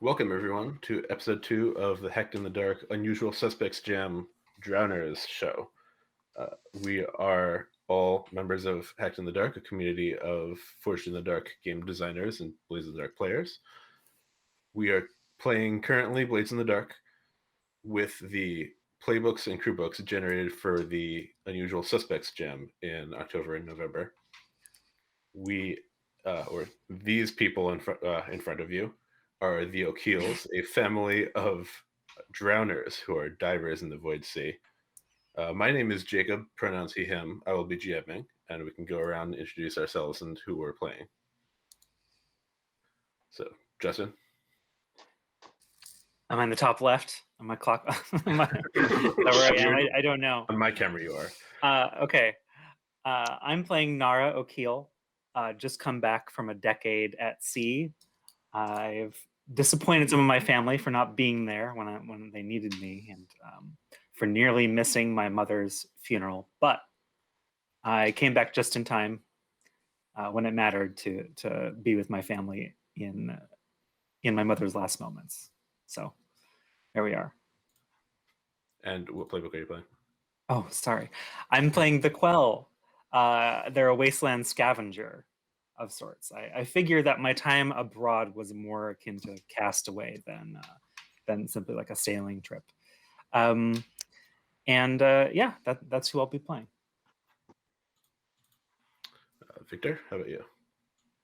Welcome, everyone, to episode 2 of the Hecht in the Dark Unusual Suspects Jam Drowners show. We are all members of Hecht in the Dark, a community of Forged in the Dark game designers and Blades in the Dark players. We are playing currently Blades in the Dark with the playbooks and crew books generated for the Unusual Suspects Jam in October and November. These people in front of you are the O'Keels, a family of drowners who are divers in the Void Sea. My name is Jacob, pronouns he, him. I will be GMing, and we can go around and introduce ourselves and who we're playing. So, Justin? Am I in the top left? On my clock? Where I am? I don't know. On my camera you are. Okay. I'm playing Nara O'Keel. Just come back from a decade at sea. I've disappointed some of my family for not being there when they needed me, and for nearly missing my mother's funeral. But I came back just in time when it mattered to be with my family in my mother's last moments. So there we are. And what playbook are you playing? Oh, sorry. I'm playing the Quell. They're a wasteland scavenger of sorts. I figure that my time abroad was more akin to Castaway than simply like a sailing trip. Yeah, that's who I'll be playing. Victor, how about you?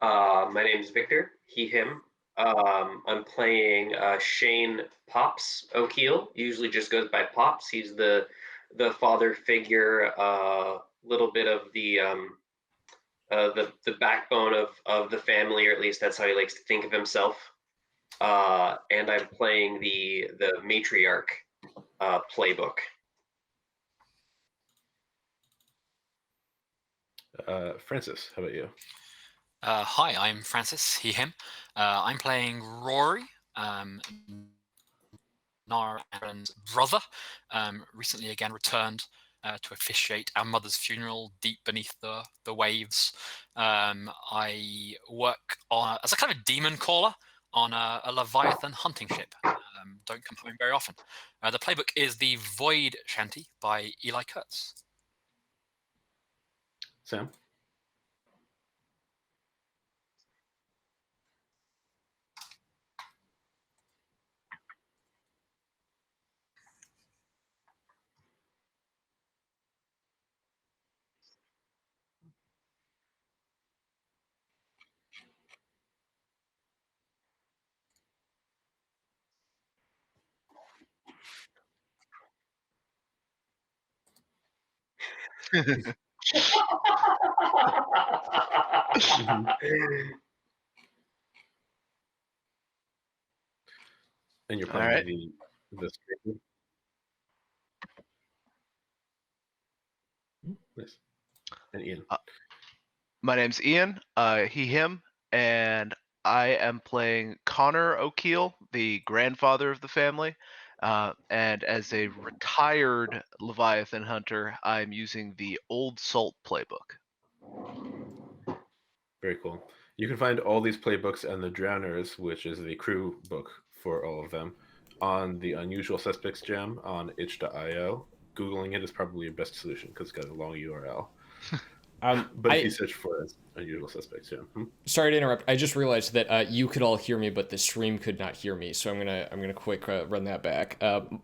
My name's Victor, he, him. I'm playing Shane Pops O'Keel. Usually just goes by Pops. He's the father figure, little bit of the backbone of the family, or at least that's how he likes to think of himself. And I'm playing the matriarch playbook. Francis, how about you? Hi, I'm Francis, he, him. I'm playing Rauiri, Nara and Brennan's brother, recently again returned to officiate our mother's funeral deep beneath the waves. I work as a kind of demon caller on a Leviathan hunting ship. Don't come home very often. The playbook is the Void Chanty by Eli Kurtz. Sam? And you're playing the stranger? Nice. And Ian? My name's Ian, he, him, and I am playing Conor O'Keel, the grandfather of the family. And as a retired Leviathan hunter, I'm using the Old Salt playbook. Very cool. You can find all these playbooks and the Drowners, which is the crew book for all of them, on the Unusual Suspects Jam on itch.io. Googling it is probably your best solution because it's got a long URL. But if you search for Unusual Suspects Jam. Sorry to interrupt. I just realized that you could all hear me, but the stream could not hear me. So I'm gonna quick run that back.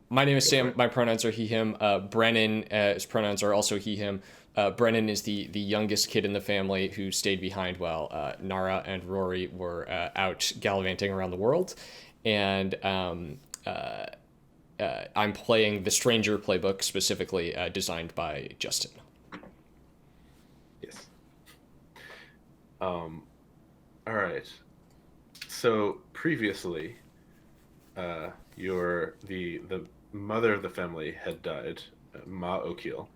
My name is Sam. My pronouns are he, him. Brennan, pronouns are also he, him. Brennan is the youngest kid in the family who stayed behind while Nara and Rauiri were out gallivanting around the world. And I'm playing the Stranger playbook, specifically designed by Justin. Yes. All right. So previously, the mother of the family had died, Ma O'Keel,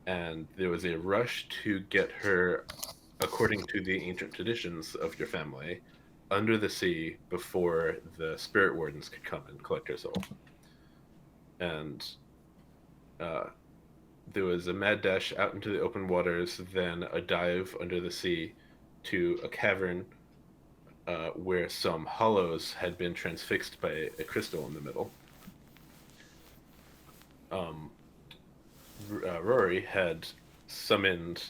and there was a rush to get her, according to the ancient traditions of your family, under the sea before the spirit wardens could come and collect her soul. And there was a mad dash out into the open waters, then a dive under the sea to a cavern where some hollows had been transfixed by a crystal in the middle. Rauiri had summoned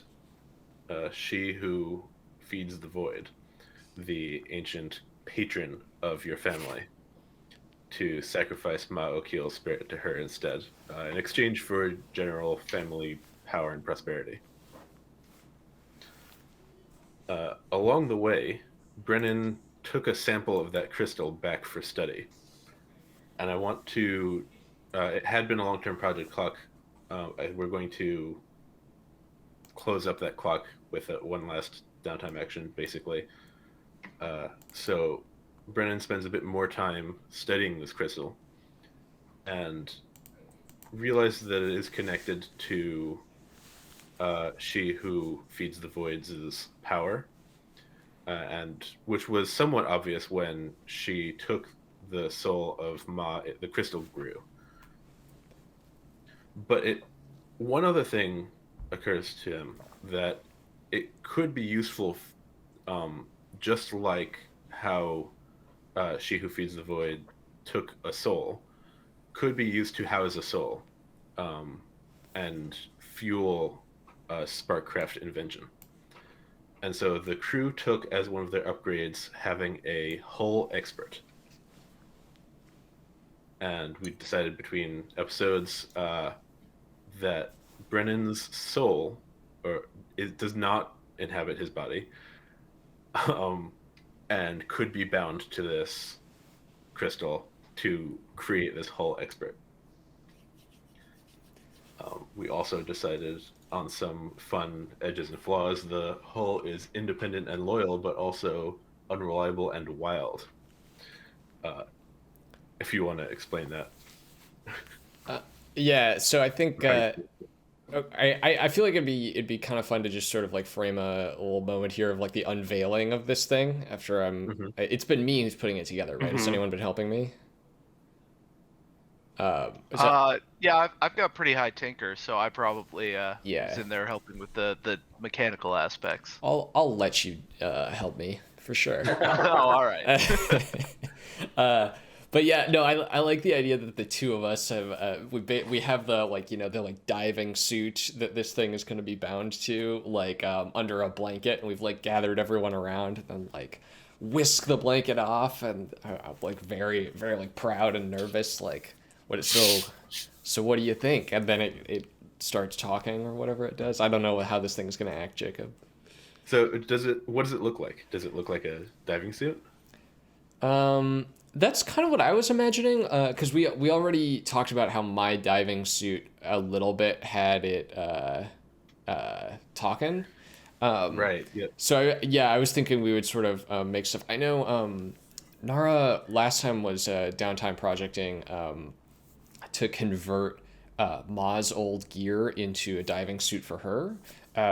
She Who Feeds the Void, the ancient patron of your family, to sacrifice Ma O'Keel's spirit to her instead, in exchange for general family power and prosperity. Along the way, Brennan took a sample of that crystal back for study. And I want to... it had been a long-term project clock. We're going to close up that clock with one last downtime action, basically. So Brennan spends a bit more time studying this crystal and realizes that it is connected to She Who Feeds the Voids' power, and which was somewhat obvious when she took the soul of Ma. The crystal grew. But one other thing occurs to him, that it could be useful, just like how She Who Feeds the Void took a soul, could be used to house a soul, and fuel a Sparkcraft invention. And so the crew took as one of their upgrades having a hull expert. And we decided between episodes that Brennan's soul, it does not inhabit his body, and could be bound to this crystal to create this hull expert. We also decided on some fun edges and flaws. The hull is independent and loyal, but also unreliable and wild. If you want to explain that. Yeah, so I think I feel like it'd be kind of fun to just sort of like frame a little moment here of like the unveiling of this thing after it's been me who's putting it together, right? Has anyone been helping me? Yeah, I've got pretty high tinker, so I probably yeah, was in there helping with the mechanical aspects. I'll let you help me for sure. Oh, all right. But yeah, no, I like the idea that the two of us have we have the the like diving suit that this thing is going to be bound to, like under a blanket, and we've like gathered everyone around and then like whisk the blanket off, and I'm like very very like proud and nervous, like so what do you think? And then it starts talking or whatever it does. I don't know how this thing's going to act, Jacob. So what does it look like? Does it look like a diving suit? That's kind of what I was imagining, because we already talked about how my diving suit a little bit had it talking. Right. Yeah. So I was thinking we would sort of make stuff. I know Nara last time was downtime projecting to convert Ma's old gear into a diving suit for her.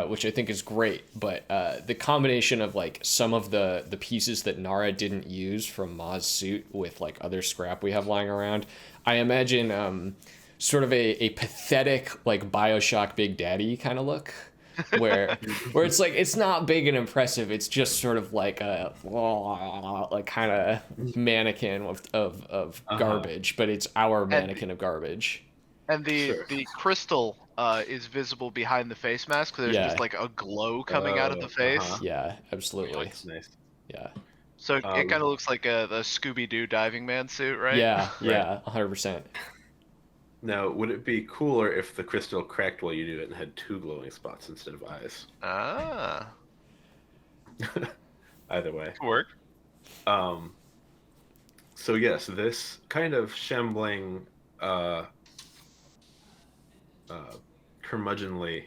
Which I think is great, but the combination of like some of the pieces that Nara didn't use from Ma's suit with like other scrap we have lying around, I imagine sort of a pathetic like BioShock Big Daddy kind of look, where it's like it's not big and impressive, it's just sort of like a like kind of mannequin of garbage, but it's our mannequin of garbage. And the crystal is visible behind the face mask, so there's just like a glow coming out of the face. Yeah, absolutely. Nice. Yeah. So it kind of looks like a Scooby-Doo diving man suit, right? Yeah, yeah, 100%. Now, would it be cooler if the crystal cracked while you do it and had two glowing spots instead of eyes? Ah. Either way. Could work. So yes, this kind of shambling curmudgeonly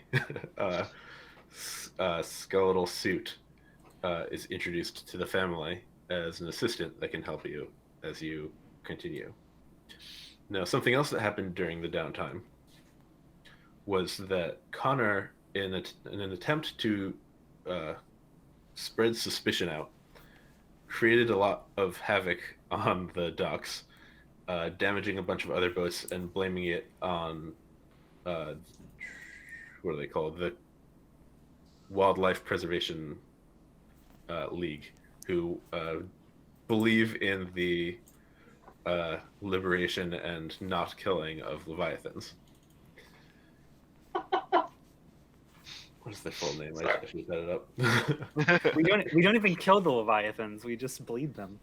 skeletal suit is introduced to the family as an assistant that can help you as you continue. Now, something else that happened during the downtime was that Conor, in an attempt to spread suspicion out, created a lot of havoc on the docks, damaging a bunch of other boats and blaming it on what are they called? The Wildlife Preservation League, who believe in the liberation and not killing of leviathans. What is their full name? I Sorry. should set it up. We don't even kill the leviathans. We just bleed them.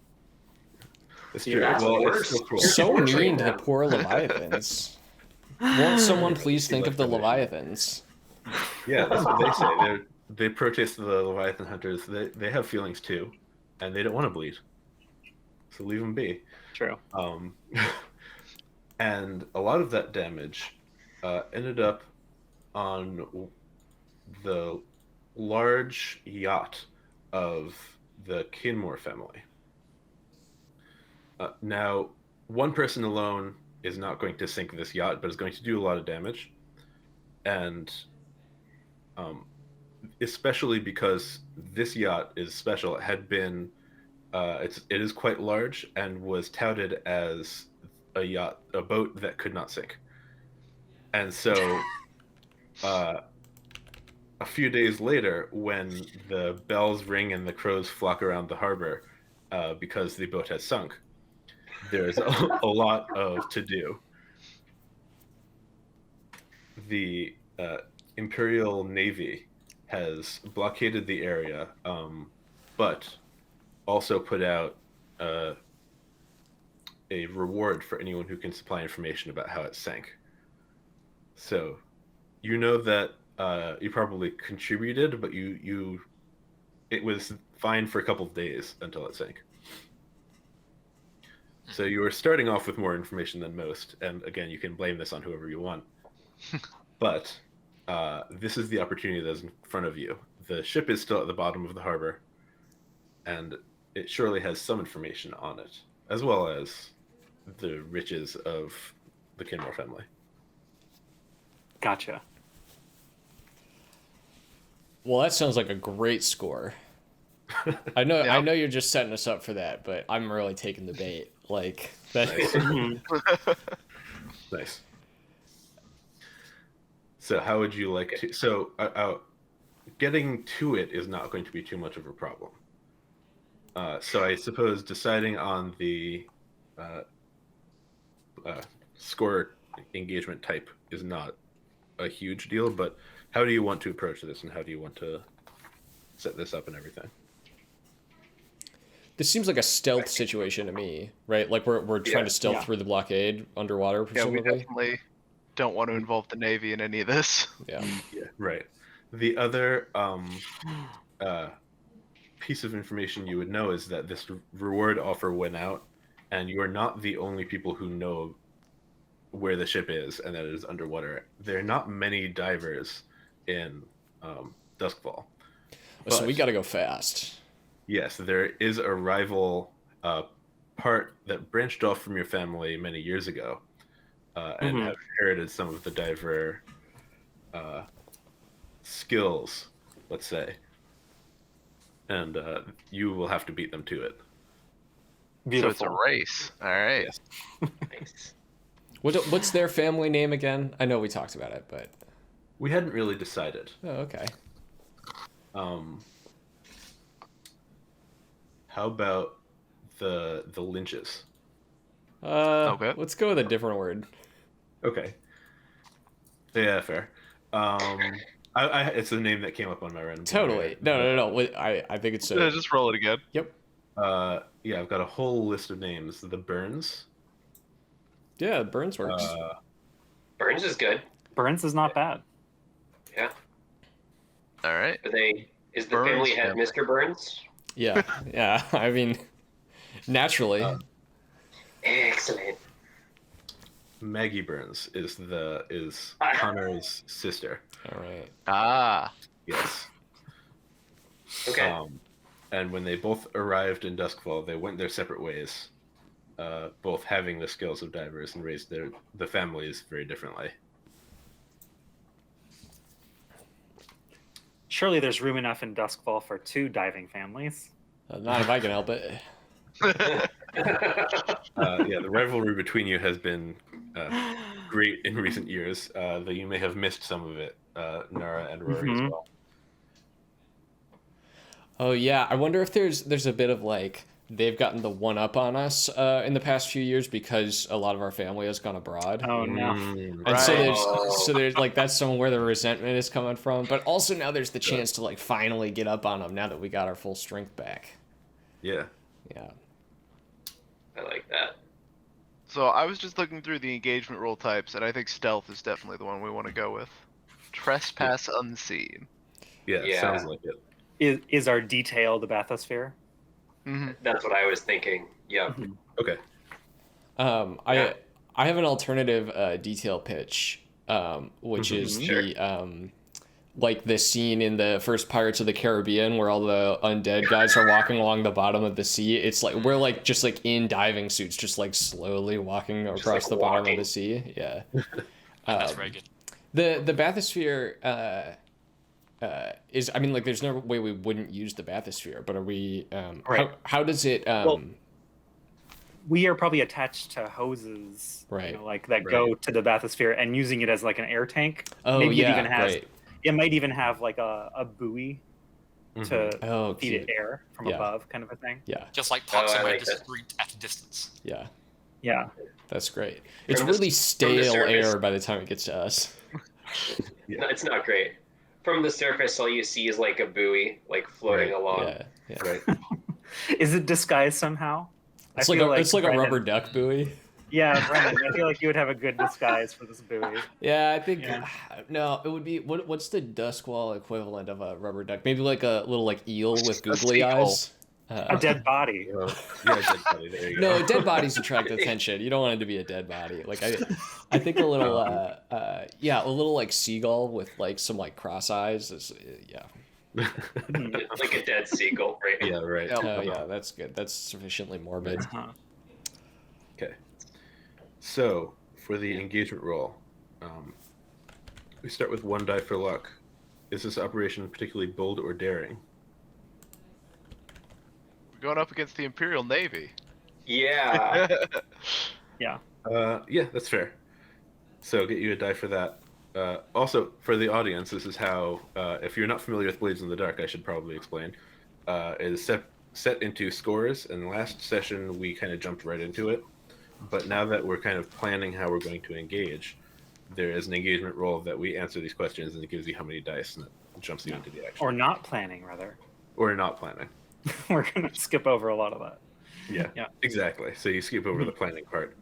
It's Yeah, true. that's Well, worse. it's still cruel. So torturing mean to the them. poor leviathans. Won't someone please think of the Like leviathans? Yeah, that's what they say. They protest the leviathan hunters. They have feelings too, and they don't want to bleed. So leave them be. True. And a lot of that damage ended up on the large yacht of the Kinmore family. Now, one person alone is not going to sink this yacht, but is going to do a lot of damage. And especially because this yacht is special, it had been, it is quite large and was touted as a boat that could not sink. And so a few days later, when the bells ring and the crows flock around the harbor because the boat has sunk, there's a lot of to do. The Imperial Navy has blockaded the area, but also put out a reward for anyone who can supply information about how it sank. So, you know that you probably contributed, but it was fine for a couple of days until it sank. So you were starting off with more information than most, and again, you can blame this on whoever you want. But this is the opportunity that's in front of you. The ship is still at the bottom of the harbor, and it surely has some information on it, as well as the riches of the Kinmore family. Gotcha. Well, that sounds like a great score. I know Yeah. you're just setting us up for that, but I'm really taking the bait. Like that. Nice. Nice. So how would you like to... So getting to it is not going to be too much of a problem. So I suppose deciding on the score engagement type is not a huge deal, but how do you want to approach this, and how do you want to set this up and everything? This seems like a stealth situation to me, right? Like we're trying to stealth Yeah. through the blockade underwater, Yeah, we presumably. definitely don't want to involve the Navy in any of this. Yeah. Yeah, right. The other piece of information you would know is that this reward offer went out, and you are not the only people who know where the ship is and that it is underwater. There are not many divers in Duskwall. So we But- got to go fast. Yes, there is a rival part that branched off from your family many years ago, and have inherited some of the diver skills, let's say. And you will have to beat them to it. Beautiful. So it's a race. All right. Yes. Nice. What's their family name again? I know we talked about it, but We hadn't really decided. oh, okay. How about the Lynches? Okay. Let's go with a different word. Okay. Yeah, fair. It's the name that came up on my random. Totally. No. I think it's Yeah, just roll it again. Yep. Yeah, I've got a whole list of names. The Burns. Yeah, Burns works. Burns is good. Burns is not bad. Yeah. All right. Is the Burns family head family. Mr. Burns? Yeah. Yeah. I mean, naturally. Excellent. Maggie Burns is Connor's sister. All right. Ah. Yes. Okay. And when they both arrived in Duskwall, they went their separate ways, both having the skills of divers and raised the families very differently. Surely there's room enough in Duskwall for 2 diving families. Not if I can help it. Yeah, the rivalry between you has been great in recent years, though you may have missed some of it, Nara and Rauiri as well. Oh yeah, I wonder if there's a bit of like they've gotten the one up on us in the past few years because a lot of our family has gone abroad. Oh no. And so Right. there's like that's some where the resentment is coming from, but also now there's the chance to like finally get up on them now that we got our full strength back. Yeah. Yeah. I like that. So I was just looking through the engagement role types, and I think stealth is definitely the one we want to go with. Trespass unseen. Yeah, sounds like it. Is our detail the bathysphere? Mm-hmm. That's what I was thinking. Yep. Okay. I have an alternative detail pitch, which is Sure. the like the scene in the first Pirates of the Caribbean where all the undead guys are walking along the bottom of the sea. It's like we're like just like in diving suits, just like slowly walking across like the bottom of walking. the sea. Yeah. That's very good. The bathysphere is, I mean, like there's no way we wouldn't use the bathysphere, but are we Right. how does it We are probably attached to hoses, Right. like that go to the bathysphere and using it as like an air tank. oh Maybe yeah, it even has. right. It might even have like a buoy to Oh, feed cute. it air from Yeah. above, kind of a thing. Yeah. Just like parks I somewhere like that. discreet at a distance. Yeah. Yeah. That's great. It's From the- really from the stale surface. air by the time it gets to us. No, it's not great. From the surface, all you see is like a buoy, like floating Right. along. Yeah. Yeah. Right. Is it disguised somehow? It's I like feel it's like a Brennan- rubber duck buoy. Yeah, Brennan, I feel like you would have a good disguise for this buoy. Yeah, I think Yeah. no, it would be what's the Duskwall equivalent of a rubber duck? Maybe like a little like eel with A googly seagull. eyes. A dead body. Well, yeah, dead body. There you go. No, dead bodies attract attention. You don't want it to be a dead body. Like I think a little yeah, a little like seagull with like some like cross eyes is yeah. It's like a dead seagull, right? Yeah, right. Yep. Oh yeah, that's good. That's sufficiently morbid. Huh. Okay. So for the engagement roll, we start with 1 die for luck. Is this operation particularly bold or daring? We're going up against the Imperial Navy. Yeah. Yeah. Yeah, that's fair. So get you a die for that. Also, for the audience, this is how, if you're not familiar with Blades in the Dark, I should probably explain. It is set into scores, and last session we kind of jumped right into it. But now that we're kind of planning how we're going to engage, there is an engagement roll that we answer these questions, and it gives you how many dice, and it jumps you into the action. Or not planning, rather. Or not planning. We're going to skip over a lot of that. Yeah, Yeah. exactly. So you skip over the planning part.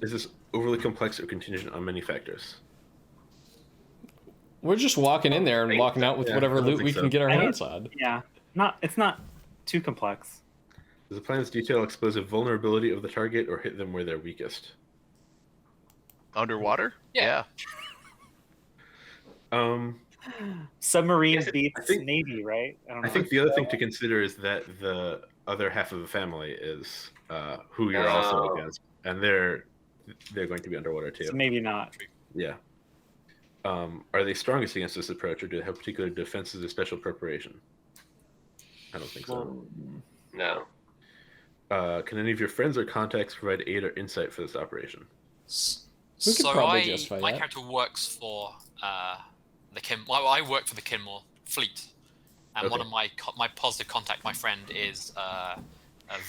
Is this overly complex or contingent on many factors? We're just walking in there and walking out with Yeah, whatever I don't loot think we so. can get our I don't- hands on. Yeah. It's not too complex. Does the plan's detail expose a vulnerability of the target or hit them where they're weakest? Underwater? Yeah. Submarine Yes, beats I think- Navy, right? don't I know. think the other thing to consider is that the other half of the family is who you're also Oh. against, and they're going to be underwater too. So maybe not. Yeah. Are they strongest against this approach, or do they have particular defenses or special preparation? I don't think so. No. Can any of your friends or contacts provide aid or insight for this operation? We could So probably justify my that. character works for the I work for the Kinmore fleet, and one Okay. of my positive contact, my friend, is a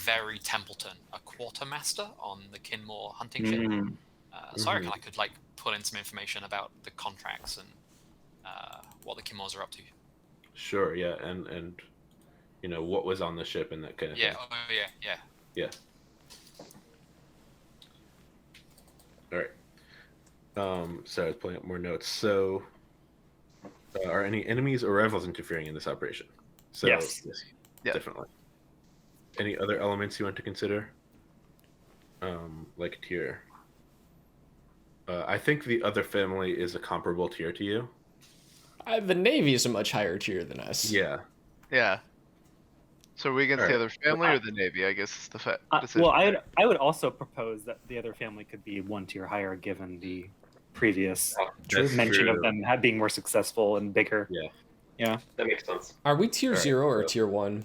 very Templeton, a quartermaster on the Kinmore hunting ship. Mm. So I reckon I could like pull in some information about the contracts and what the Kinmores are up to. Sure. Yeah, and you know what was on the ship and that kind of Yeah. thing. Oh yeah. Yeah. Yeah. All right. So I was pulling up more notes. So, are any enemies or rivals interfering in this operation? So, Yes. Yeah. Definitely. Any other elements you want to consider? Like tier. I think the other family is a comparable tier to you. The Navy is a much higher tier than us. Yeah. Yeah. So are we against the Alright. other family or the Navy? I guess it's the decision. Well, there. I would also propose that the other family could be 1 tier higher, given the previous That's mention true. of them being more successful and bigger. Yeah. That makes sense. Are we tier Alright, 0 or so- tier 1?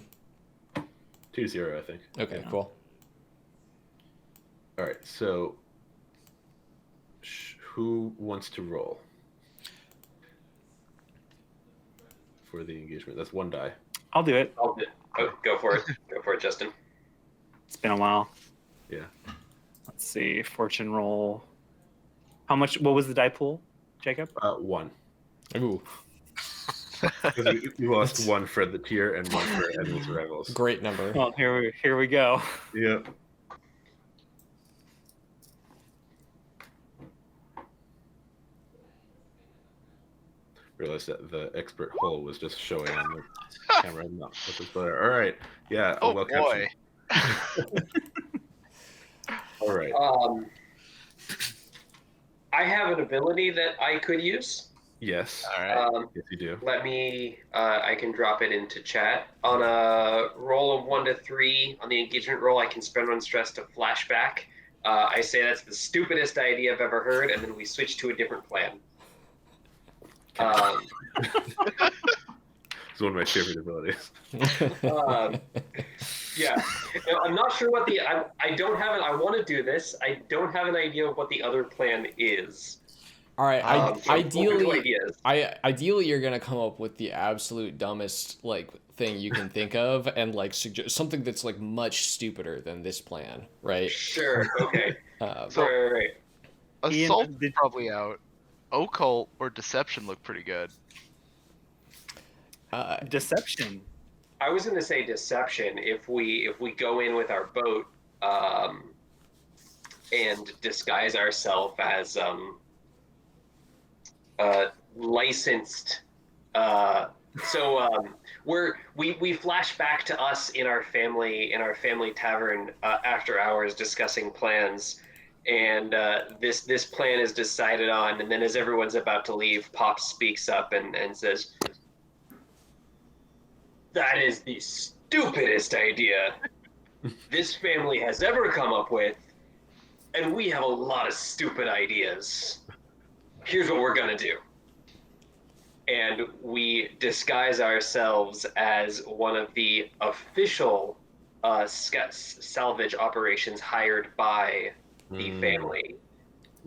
2-0, I think. Okay, Yeah. cool. All right. So, who wants to roll? for the engagement. That's 1 die. I'll do it. Oh, go for it. Go for it, Justin. It's been a while. Yeah. Let's see. Fortune roll. How much? What was the die pool, Jacob? 1. Ooh, 'Cause we lost 1 for the tier and 1 for enemies rivals. great number. Well, here we go. Yep. Realized that the expert hull was just showing on the camera. No, which is better. All right. Yeah. Oh well boy. captured. All right. I have an ability that I could use. Yes. All right. Yes, you do. Let me. I can drop it into chat. On a roll of 1 to 3 on the engagement roll, I can spend 1 stress to flashback. I say that's the stupidest idea I've ever heard, and then we switch to a different plan. It's one of my favorite abilities. Yeah, now, I'm not sure what the. I don't have it. I want to do this. I don't have an idea of what the other plan is. All right. So I'm open to Ideally, ideas. ideally, you're gonna come up with the absolute dumbest like thing you can think of, and like suggest something that's like much stupider than this plan, right? Sure. Okay. So- right. Ian, Assault did- probably out. Occult or deception look pretty good. Deception. I was going to say deception. If we go in with our boat and disguise ourselves as licensed, we flash back to us in our family tavern after hours discussing plans, and this plan is decided on, and then as everyone's about to leave, Pop speaks up and says, "That is the stupidest idea this family has ever come up with, and we have a lot of stupid ideas. Here's what we're gonna do." And we disguise ourselves as one of the official salvage operations hired by the family,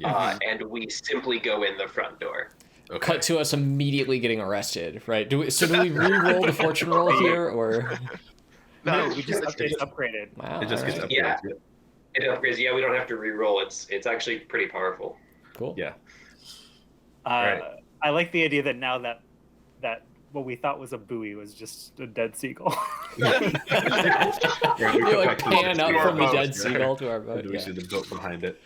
and we simply go in the front door. Okay. Cut to us immediately getting arrested, right? Do we re-roll the fortune roll here, or No, we just it's upgraded. wow? It just gets alright. upgraded. Yeah. Yeah. It upgrades. Yeah, we don't have to re-roll. It's actually pretty powerful. Cool. Yeah. I Right. like the idea that now that what we thought was a buoy was just a dead seagull. Yeah, we You go like back to the pan up boat. from the boat, dead Yeah. seagull to our And boat. we Yeah. see the boat behind it.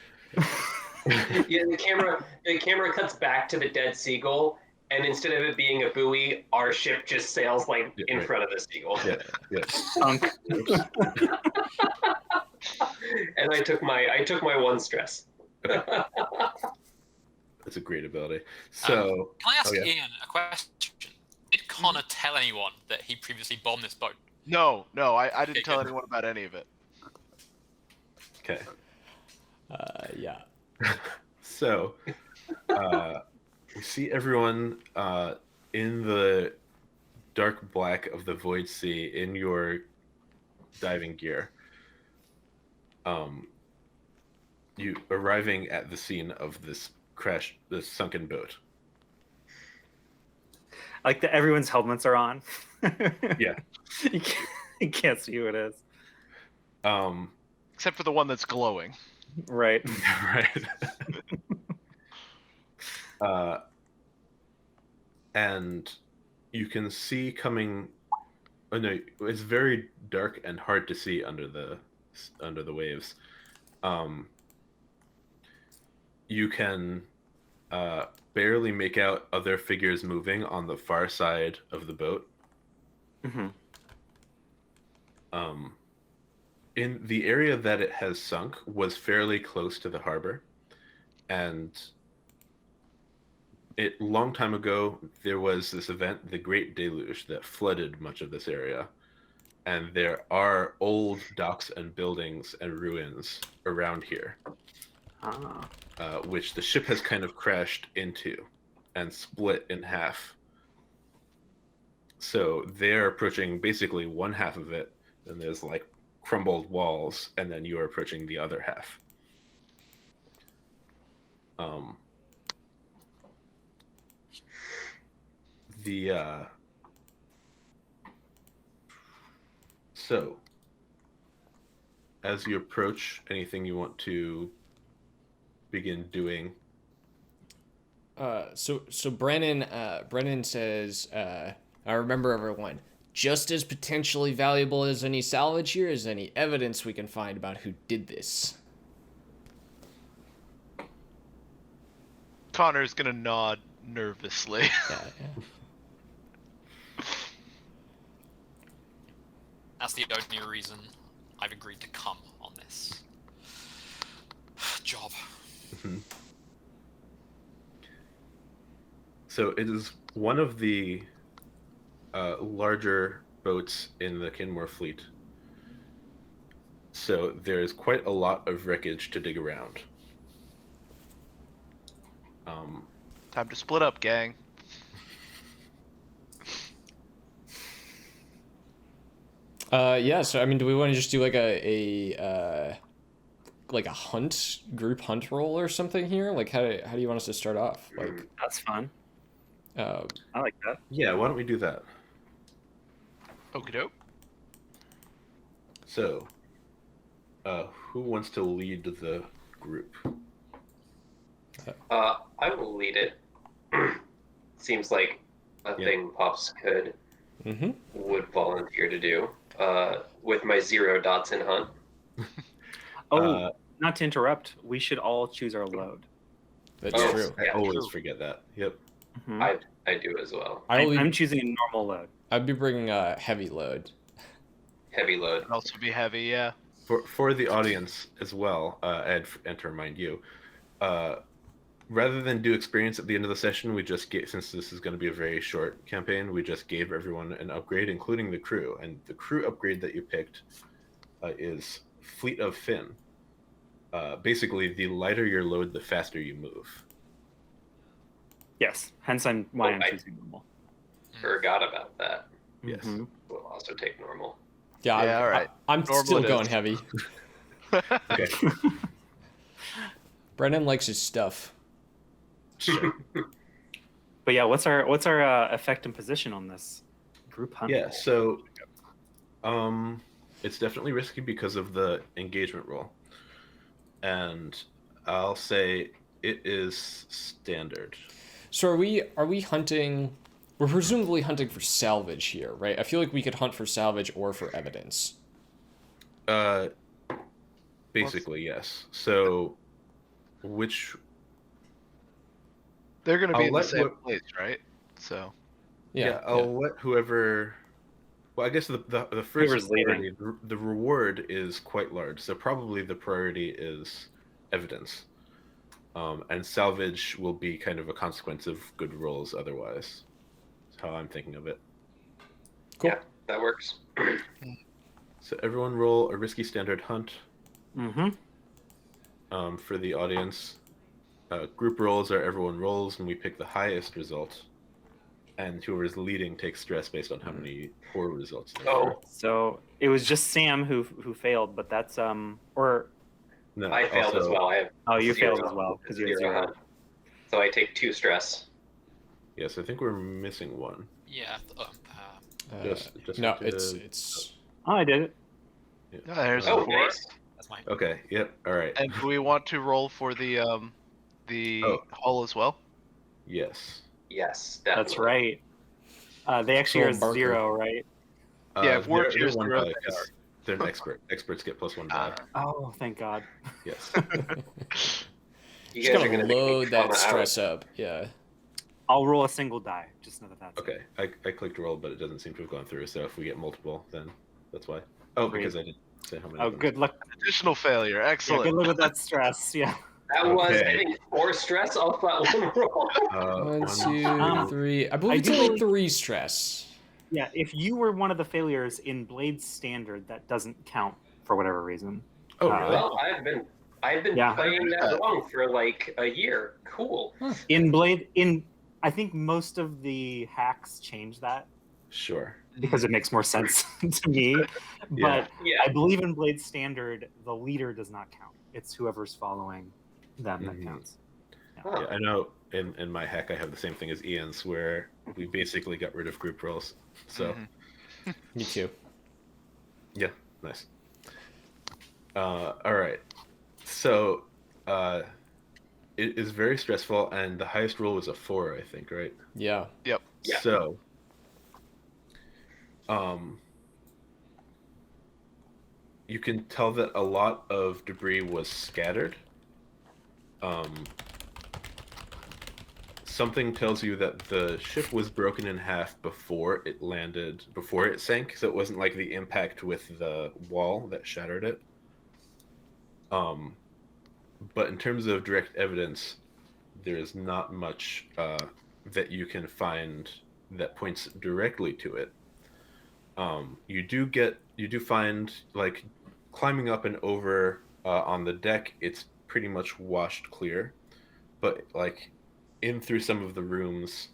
Yeah, the camera cuts back to the dead seagull, and instead of it being a buoy, our ship just sails like Yeah, in right. front of the seagull. Yeah. Yeah. Sunk. Oops. And I took my 1 stress. That's a great ability. So, Can I ask Oh, yeah. Ian a question? Did Connor tell anyone that he previously bombed this boat? No, I didn't Okay, tell good. anyone about any of it. okay. Yeah. So, we see everyone in the dark black of the void sea in your diving gear. You arriving at the scene of this sunken boat. I like that everyone's helmets are on. Yeah. You can't see who it is. Except for the one that's glowing. Right. Right. And you can see coming. Oh no, it's very dark and hard to see under the waves. You can barely make out other figures moving on the far side of the boat. Mm-hmm. In the area that it has sunk was fairly close to the harbor, and long time ago there was this event, the Great Deluge, that flooded much of this area, and there are old docks and buildings and ruins around here, Ah. which the ship has kind of crashed into and split in half. So they're approaching basically one half of it, and there's like crumbled walls, and then you are approaching the other half. So, as you approach, anything you want to begin doing? So Brennan says, I remember everyone. Just as potentially valuable as any salvage here is any evidence we can find about who did this. Connor's gonna nod nervously. Yeah. That's the only reason I've agreed to come on this job. So it is one of the larger boats in the Kinmore fleet. So there's quite a lot of wreckage to dig around. Time to split up, gang. Yeah, so I mean, do we want to just do like a group hunt roll or something here? Like how do you want us to start off? Like That's fun. uh I like that. Yeah, why don't we do that? Okie doke. So, who wants to lead the group? I will lead it. Seems like a thing Pops would volunteer to do. With my 0 dots in hunt. Oh, not to interrupt, we should all choose our load. That's true. I always forget that. Yep. Mhm. I do as well. I'm choosing a normal load. I'd be bringing a heavy load. Heavy load. Could also be heavy, yeah. For the audience as well, and to remind you, rather than do experience at the end of the session, we just get, since this is going to be a very short campaign, we just gave everyone an upgrade, including the crew. And the crew upgrade that you picked is Fleet of Fin. Basically, the lighter your load, the faster you move. Yes, hence I'm choosing normal. Forgot about that. Yes. Mhm. We'll also take normal. Yeah, all right. I'm Normal still it going is. heavy. Okay. Brennan likes his stuff. Sure. But yeah, what's our effect and position on this group hunt? Yeah. So, it's definitely risky because of the engagement roll, and I'll say it is standard. So are we hunting? We're presumably hunting for salvage here, right? I feel like we could hunt for salvage or for evidence. Basically, yes. So, which They're gonna be I'll in the let same what- place, right? So yeah, I'll let whoever. Well, I guess the first Whoever's priority, the reward is quite large, so probably the priority is evidence, and salvage will be kind of a consequence of good rolls. Otherwise, that's how I'm thinking of it. Cool. Yeah, that works. So everyone roll a risky standard hunt. Mm-hmm. For the audience, group rolls are everyone rolls, and we pick the highest result. And whoever's leading takes stress based on how many poor results there are. So it was just Sam who failed, but that's or No, I failed as well. I have you 0 failed as well because you had 0 0. hunt. So I take 2 stress. Yes, I think we're missing one. Yeah. Just No, to- it's Oh, I did it. yeah, there's Oh, 4. nice. That's my. Okay. Yep. All right. And do we want to roll for the hull as well? Yes. Yes, definitely. That's right. They actually are Little marker. 0, right? Yeah, if we're they're tier one 0, die 'cause they're an expert. Experts get +1 die. Oh, thank God. Yes. You just guys are gotta gonna make me load that trauma stress up. Yeah. I'll roll a single die. Just know that that's Okay. I clicked roll, but it doesn't seem to have gone through. So if we get multiple, then that's why. Oh, Great. because I didn't say how many. Oh, of them. good luck. Additional failure. Yeah, Excellent. good luck with that stress. Yeah. That was, I Okay. think, 4 stress off that one roll. 1, 2, Um, 3. I believe it's ideally- only 3 stress. Yeah. If you were one of the failures in Blade Standard, that doesn't count for whatever reason. Oh, really? Well, I've been Yeah. playing that wrong for like a year. Cool. In Blade, I think most of the hacks change that Sure. because it makes more sense to me. Yeah. But Yeah. I believe in Blade Standard, the leader does not count. It's whoever's following them that Mhm. counts. Huh. Yeah, I know. In my hack, I have the same thing as Ian's, where we basically got rid of group rolls. So Mhm. Me too. Yeah, nice. All right. So, it is very stressful, and the highest roll was a 4, I think, right? Yeah. Yep. Yeah. So, um, you can tell that a lot of debris was scattered. Something tells you that the ship was broken in half before it sank, so it wasn't like the impact with the wall that shattered it. But in terms of direct evidence, there is not much that you can find that points directly to it. You do find, like, climbing up and over on the deck, it's pretty much washed clear, but like in through some of the rooms,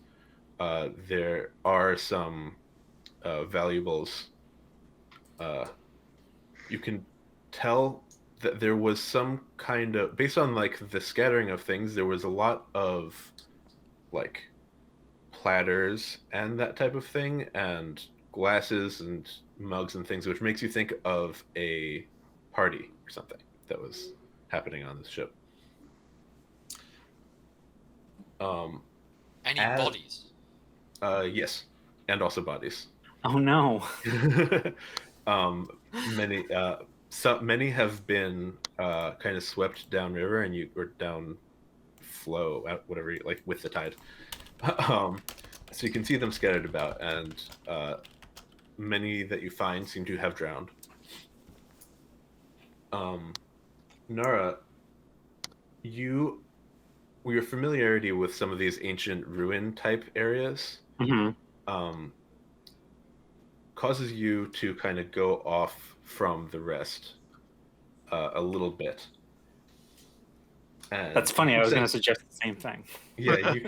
there are some valuables. You can tell that there was some kind of, based on like the scattering of things, there was a lot of like platters and that type of thing, and glasses and mugs and things, which makes you think of a party or something that was happening on this ship. Any as- bodies? Yes, and also bodies. Oh no. Many many have been kind of swept downriver or down flow, whatever, like with the tide. So you can see them scattered about, and many that you find seem to have drowned. Nara, your familiarity with some of these ancient ruin type areas causes you to kind of go off from the rest a little bit. And That's funny. I was going to suggest the same thing. Yeah, you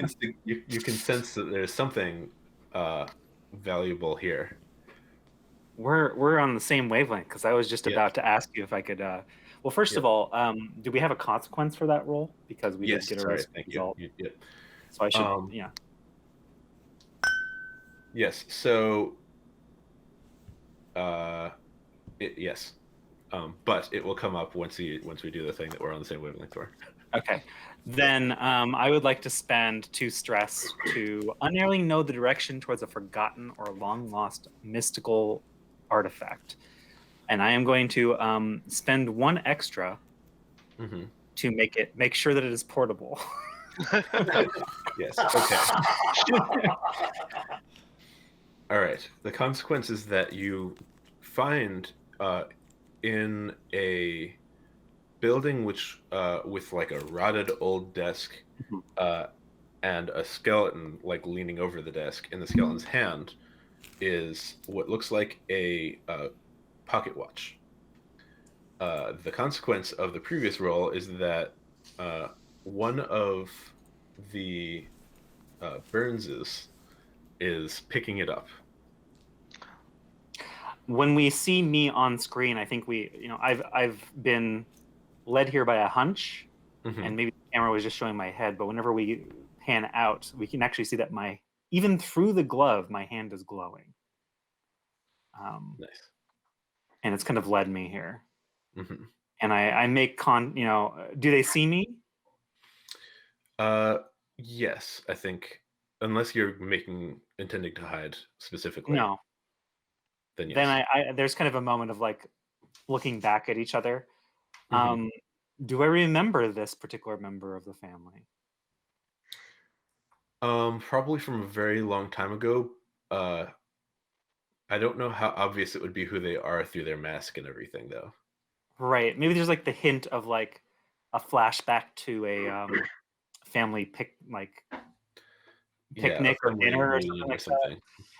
can sense that there's something valuable here. We're on the same wavelength, because I was just about to ask you if I could. Well, first of all, do we have a consequence for that roll? Because we Yes, did get a sorry, risk thank result. you. So I should, yeah. Yes, so yes. But it will come up once we do the thing that we're on the same wavelength for. Okay. Then I would like to spend 2 stress to unerringly know the direction towards a forgotten or long lost mystical artifact. And I am going to spend 1 extra to make sure that it is portable. Yes. Okay. All right. The consequence is that you find in a building which with like a rotted old desk and a skeleton like leaning over the desk. In the skeleton's hand is what looks like a pocket watch. The consequence of the previous roll is that one of the Burnses is picking it up. When we see me on screen, I think I've been led here by a hunch, and maybe the camera was just showing my head, but whenever we pan out, we can actually see that even through the glove, my hand is glowing. Nice. And it's kind of led me here. And I make do they see me? Yes, I think, unless you're intending to hide specifically. No. Then yes. Then there's kind of a moment of like looking back at each other. Do I remember this particular member of the family? Probably from a very long time ago. I don't know how obvious it would be who they are through their mask and everything, though. Right. Maybe there's like the hint of like a flashback to a family picnic or dinner or something like that.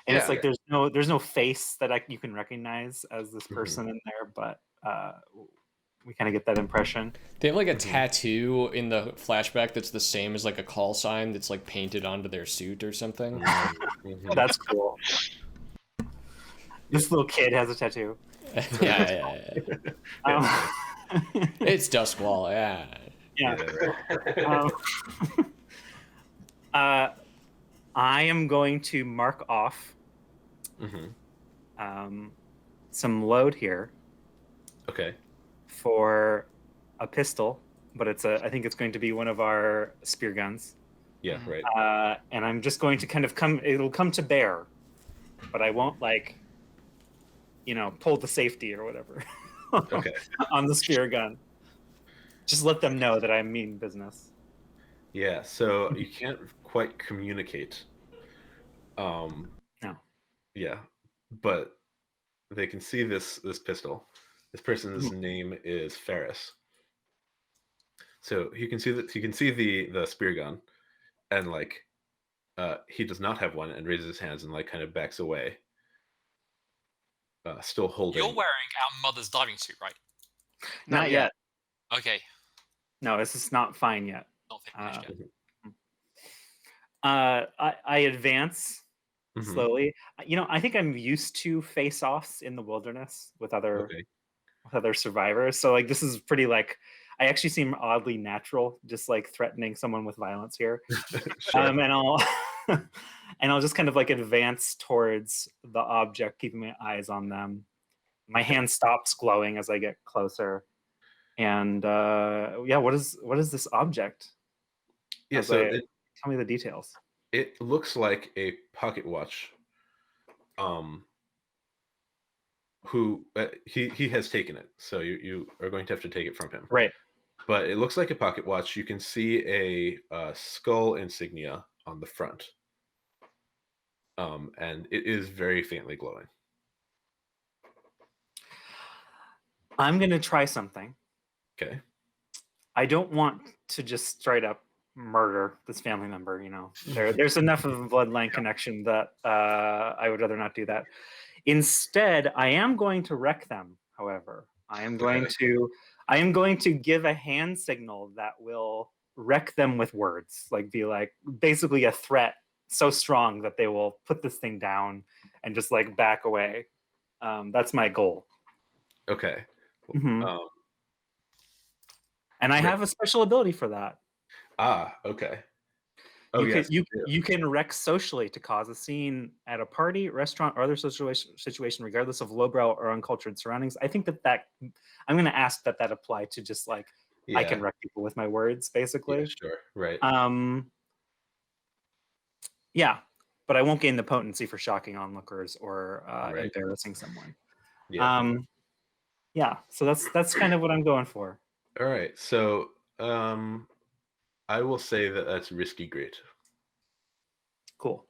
And it's like there's no face that you can recognize as this person in there, but we kind of get that impression. They have like a tattoo in the flashback that's the same as like a call sign that's like painted onto their suit or something. That's cool. This little kid has a tattoo. Yeah. It's Duskwall, yeah. I am going to mark off some load here Okay. for a pistol, but I think it's going to be one of our spear guns. Yeah. Right. And I'm just going to kind of it'll come to bear, but I won't pull the safety or whatever. Okay. On the spear gun. Just let them know that I mean business. Yeah. So you can't quite communicate. No. Yeah, but they can see this pistol. This person's name is Ferris. So you can see the spear gun, and like he does not have one, and raises his hands and like kind of backs away. Still holding. You're wearing our mother's diving suit, right? Not yet. Okay. No, this is not fine yet. Not finished yet. I advance slowly. I think I'm used to face-offs in the wilderness with other survivors. So like this is pretty like I actually seem oddly natural, just like threatening someone with violence here. Sure. And I'll just kind of like advance towards the object, keeping my eyes on them. My hand stops glowing as I get closer. And what is this object? Yeah, tell me the details. It looks like a pocket watch. Who he has taken it, so you are going to have to take it from him. Right. But it looks like a pocket watch. You can see a skull insignia on the front. And it is very faintly glowing. I'm going to try something. Okay. I don't want to just straight up murder this family member, There's enough of a bloodline connection that I would rather not do that. Instead, I am going to wreck them, however. I am going to give a hand signal that will wreck them with words, be like basically a threat so strong that they will put this thing down and just like back away. That's my goal. Okay. And I have a special ability for that. Okay. You can wreck socially to cause a scene at a party, restaurant, or other situation, regardless of lowbrow or uncultured surroundings. I think that I'm going to ask that apply to just like I can wreck people with my words, basically. Yeah, sure. Right. Yeah, but I won't gain the potency for shocking onlookers or embarrassing someone. Yeah. Yeah. So that's kind of what I'm going for. All right. So I will say that that's risky great. Cool.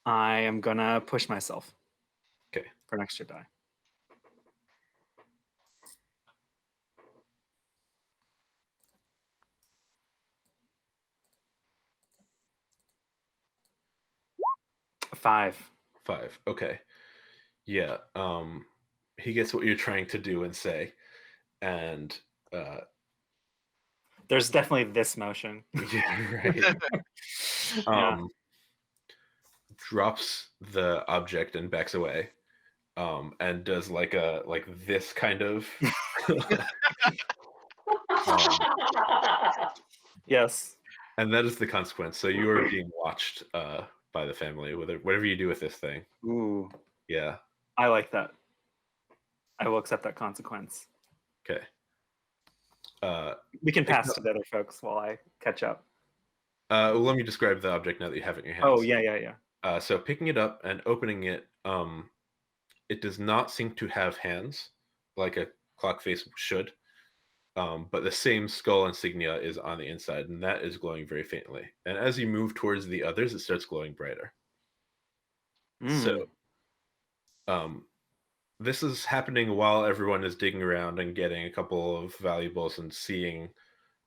I am gonna push myself. Okay. For an extra die. Five. Okay. Yeah. He gets what you're trying to do and say, and there's definitely this motion. Yeah, right. Drops the object and backs away, and does like this kind of. Yes. And that is the consequence. So you are being watched by the family. Whatever you do with this thing. Ooh. Yeah. I like that. I will accept that consequence. Okay. We can pass to the other folks while I catch up. Well, let me describe the object now that you have it in your hands. Oh, yeah. So picking it up and opening it, it does not seem to have hands like a clock face should, but the same skull insignia is on the inside, and that is glowing very faintly. And as you move towards the others, it starts glowing brighter. So this is happening while everyone is digging around and getting a couple of valuables and seeing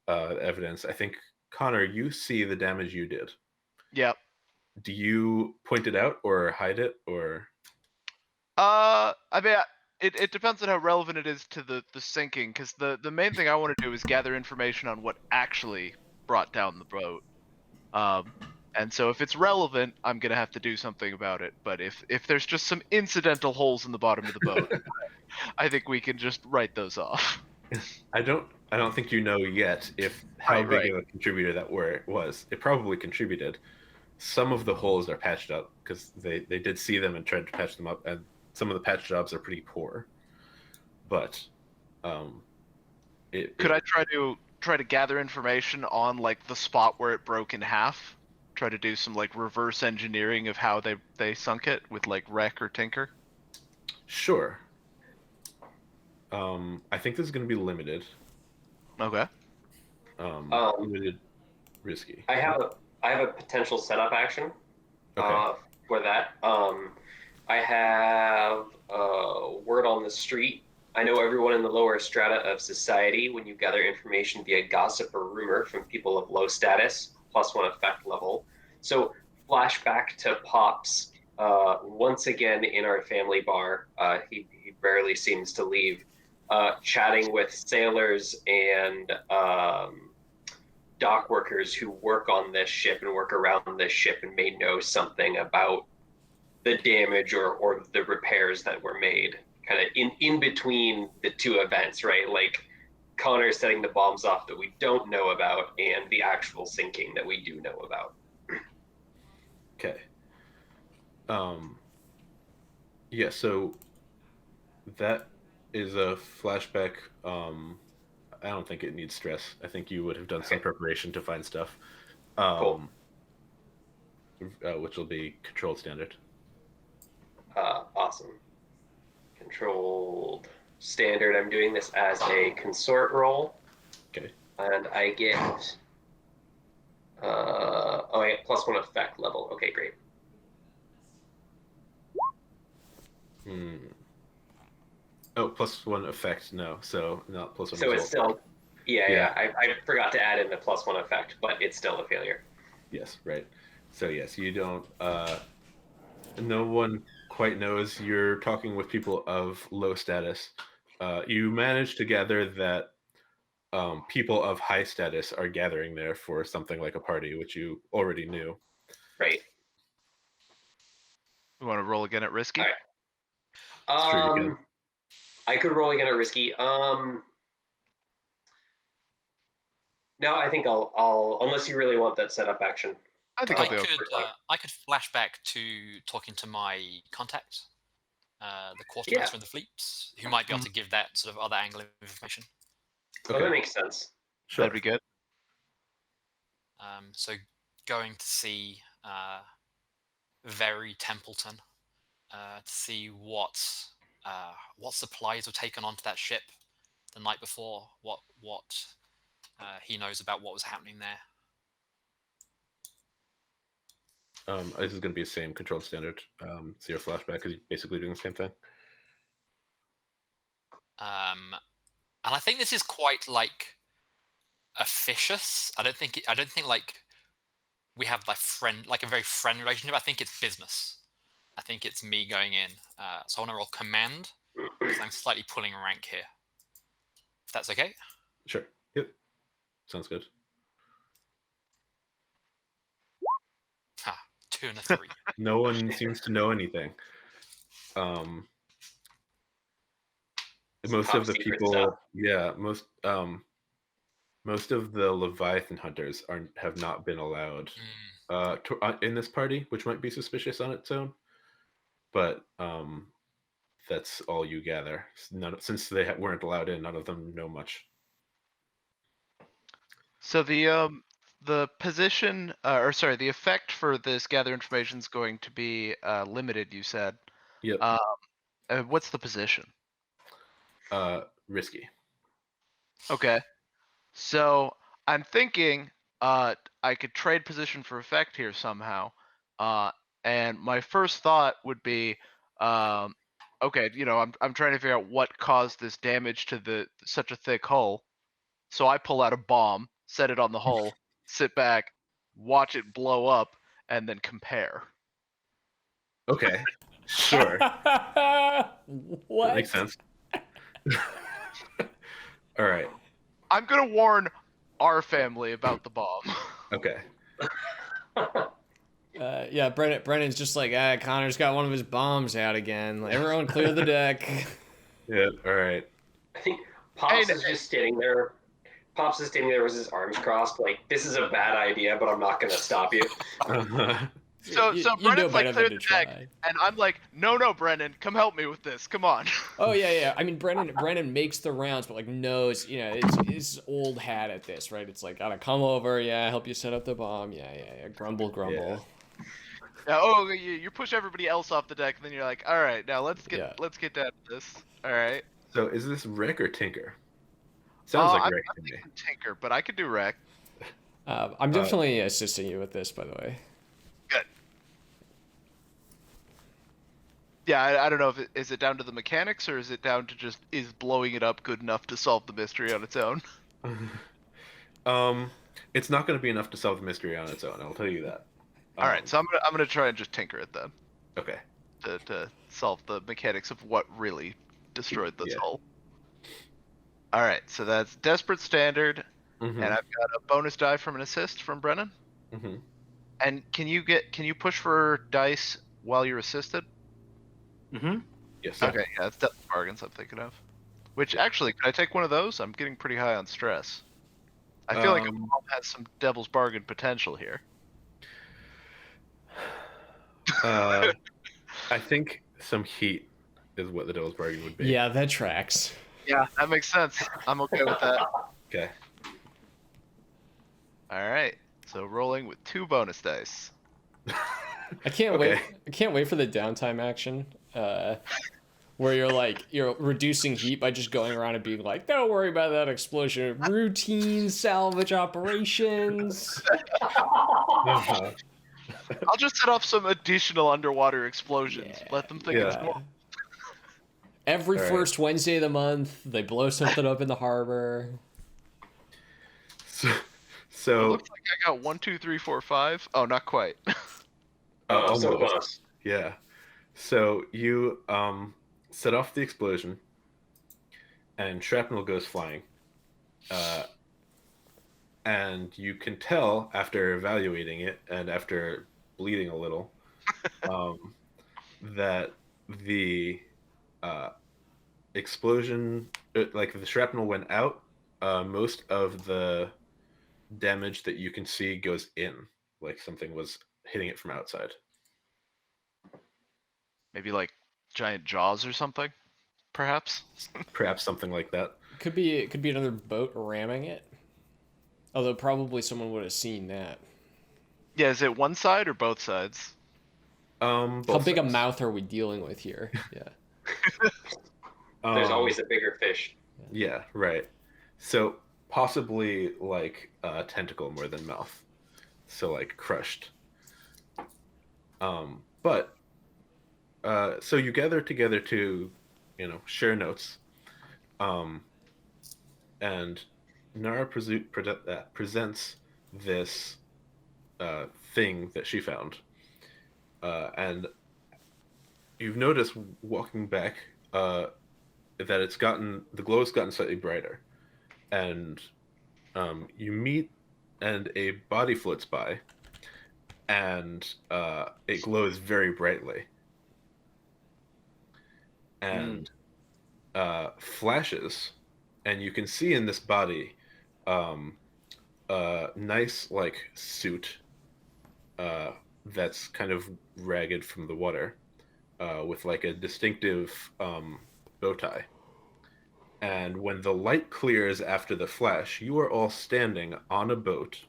evidence. I think, Conor, you see the damage you did. Yep. Do you point it out or hide it, or? I mean, it depends on how relevant it is to the sinking, because the main thing I want to do is gather information on what actually brought down the boat. And so if it's relevant, I'm gonna have to do something about it. But if there's just some incidental holes in the bottom of the boat, I think we can just write those off. I don't think you know yet how big of a contributor that was. It probably contributed. Some of the holes are patched up because they did see them and tried to patch them up, and some of the patch jobs are pretty poor, but Could I try to gather information on like the spot where it broke in half? Try to do some like reverse engineering of how they sunk it with like Wreck or Tinker? Sure. I think this is going to be limited. Okay. Limited, risky. I have a potential setup action Okay. for that. I have word on the street. I know everyone in the lower strata of society. When you gather information via gossip or rumor from people of low status, +1 effect level. So flashback to Pops once again in our family bar. He rarely seems to leave. Chatting with sailors and dock workers who work on this ship and work around this ship and may know something about the damage or the repairs that were made, kind of in between the two events, right? Like Connor setting the bombs off that we don't know about and the actual sinking that we do know about. Okay. Yeah, so that is a flashback. I don't think it needs stress. I think you would have done some preparation to find stuff. Cool. Which will be controlled standard. Awesome. Controlled standard. I'm doing this as a consort roll. Okay. And I get I get +1 effect level. Okay, great. Oh, +1 effect. No, so not +1. So it's result. still, yeah. I forgot to add in the +1 effect, but it's still a failure. Yes, right. So yes, you don't. No one quite knows you're talking with people of low status. You manage to gather that people of high status are gathering there for something like a party, which you already knew. Right. You want to roll again at risky? All right. Sure you can. I could roll again at risky. No, I think I'll unless you really want that setup action. I think I'll be okay. I could flash back to talking to my contact, the quartermaster in the fleet, who might be able to give that sort of other angle of information. Okay. Oh, that makes sense. Sure. That'd be good. So going to see Very Templeton to see what supplies were taken onto that ship the night before, what he knows about what was happening there. This is going to be the same controlled standard. Zero flashback because you're basically doing the same thing. And I think this is quite like officious. I don't think like we have like a very friendly relationship. I think it's business. I think it's me going in. So I want to roll command because I'm slightly pulling rank here. If that's okay. Sure. Yep. Sounds good. 2 and a 3. No one seems to know anything. Most of the people, stuff. Yeah, most of the Leviathan hunters have not been allowed in this party, which might be suspicious on its own. But that's all you gather. Since they weren't allowed in, none of them know much. So the position, the effect for this gather information is going to be limited. You said. Yep. What's the position? Risky. Okay. So I'm thinking I could trade position for effect here somehow. And my first thought would be, okay, I'm trying to figure out what caused this damage to such a thick hull. So I pull out a bomb, set it on the hull, sit back, watch it blow up, and then compare. Okay. Sure. What? That makes sense. All right. I'm gonna warn our family about the bomb. Okay. Yeah, Brennan's just like, Connor's got one of his bombs out again. Like, everyone clear the deck. Yeah, all right. I think Pops is just standing there. Pops is standing there with his arms crossed, like, this is a bad idea, but I'm not going to stop you. So you Brennan's know better clear than the to deck, try. and I'm like, no, Brennan, come help me with this. Come on. Oh yeah. I mean, Brennan makes the rounds, but like knows, it's old hat at this, right? It's like, gotta come over, help you set up the bomb, grumble. Yeah, you push everybody else off the deck, and then you're like, all right, now let's get down to this. All right. So is this Rick or Tinker? Sounds like Rick I'm to me. thinking Tinker, but I could do Wreck. I'm definitely assisting you with this, by the way. Good. Yeah, I don't know if is it down to the mechanics or is it down to just is blowing it up good enough to solve the mystery on its own? It's not going to be enough to solve the mystery on its own. I'll tell you that. All right, so I'm gonna try and just tinker it then Okay. to solve the mechanics of what really destroyed this Yeah. hull. All right, so that's desperate standard, Mm-hmm. and I've got a bonus die from an assist from Brennan. Mm-hmm. And can you push for dice while you're assisted? Mm-hmm. Yes. Okay, yeah, that's definitely bargains I'm thinking of. Which actually, could I take one of those? I'm getting pretty high on stress. I feel like a bomb has some devil's bargain potential here. I think some heat is what the devil's bargain would be. Yeah, that tracks. Yeah, that makes sense. I'm okay with that. Okay. All right, so rolling with 2 bonus dice. I can't Okay. wait. I can't wait for the downtime action, where you're reducing heat by just going around and being like, "Don't worry about that explosion. Routine salvage operations." Uh-huh. I'll just set off some additional underwater explosions. Yeah. Let them think it's Yeah. more. Every All right. first Wednesday of the month, they blow something up in the harbor. It So looks like I got 1, 2, 3, 4, 5. Oh, not quite. Oh, so almost. close. Yeah. So you set off the explosion, and shrapnel goes flying. And you can tell after evaluating it and after bleeding a little that the explosion, like the shrapnel went out. Most of the damage that you can see goes in, like something was hitting it from outside. Maybe like giant jaws or something, perhaps. Perhaps something like that. It could be another boat ramming it. Although probably someone would have seen that. Yeah, is it one side or both sides? Both How big a sides. mouth are we dealing with here? Yeah. There's always a bigger fish. Yeah, right. So possibly like tentacle more than mouth. So like crushed. But so you gather together to, share notes. And Nara presents this thing that she found. And you've noticed walking back that the glow's gotten slightly brighter. And you meet and a body floats by, and it glows very brightly. And flashes, and you can see in this body a nice like suit that's kind of ragged from the water, with like a distinctive bow tie. And when the light clears after the flash, you are all standing on a boat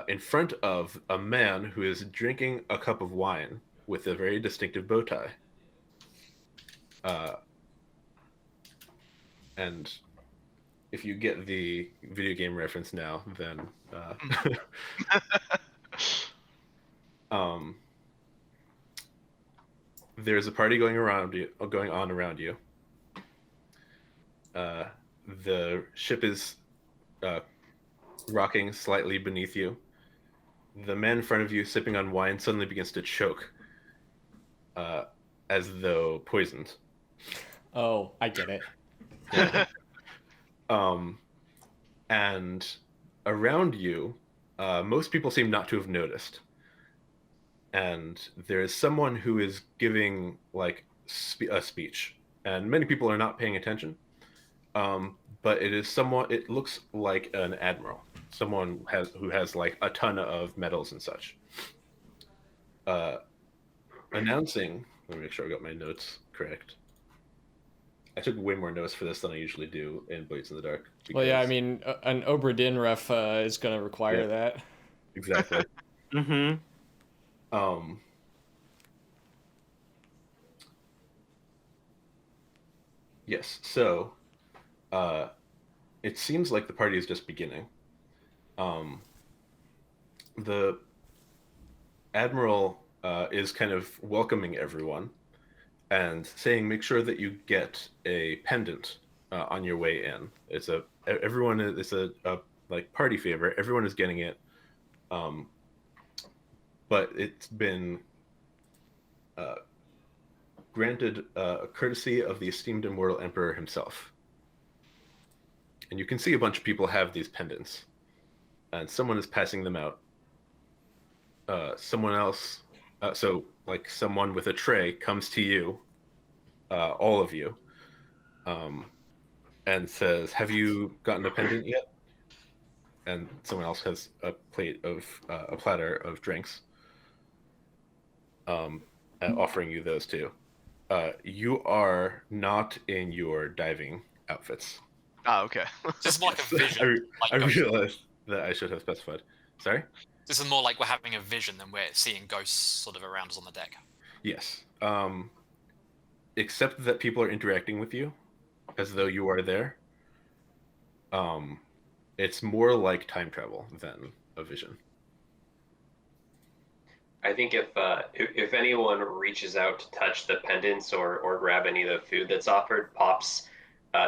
in front of a man who is drinking a cup of wine with a very distinctive bow tie. And if you get the video game reference now, then there's a party going on around you. The ship is rocking slightly beneath you. The man in front of you, sipping on wine, suddenly begins to choke, as though poisoned. Oh, I get it. And around you, most people seem not to have noticed. And there is someone who is giving like a speech, and many people are not paying attention. But it looks like an admiral, someone who has like a ton of medals and such. announcing. Let me make sure I got my notes correct. I took way more notes for this than I usually do in Blades in the Dark. Well, yeah, I because- mean, an Obra Dinn ref is going to require Yeah. that. Exactly. Mm-hmm. Yes. So, it seems like the party is just beginning. The Admiral is kind of welcoming everyone and saying, "Make sure that you get a pendant on your way in. It's a like party favor. Everyone is getting it, but it's been granted a courtesy of the esteemed immortal Emperor himself." And you can see a bunch of people have these pendants, and someone is passing them out. Someone else, so like someone with a tray comes to you, all of you, and says, "Have you gotten a pendant yet?" And someone else has a platter of drinks, and offering you those too. You are not in your diving outfits. Ah, okay. This is more like a vision. I ghosts. realized that I should have specified. Sorry? This is more like we're having a vision than we're seeing ghosts sort of around us on the deck. Yes. Except that people are interacting with you as though you are there. It's more like time travel than a vision. I think if anyone reaches out to touch the pendants or grab any of the food that's offered, Pops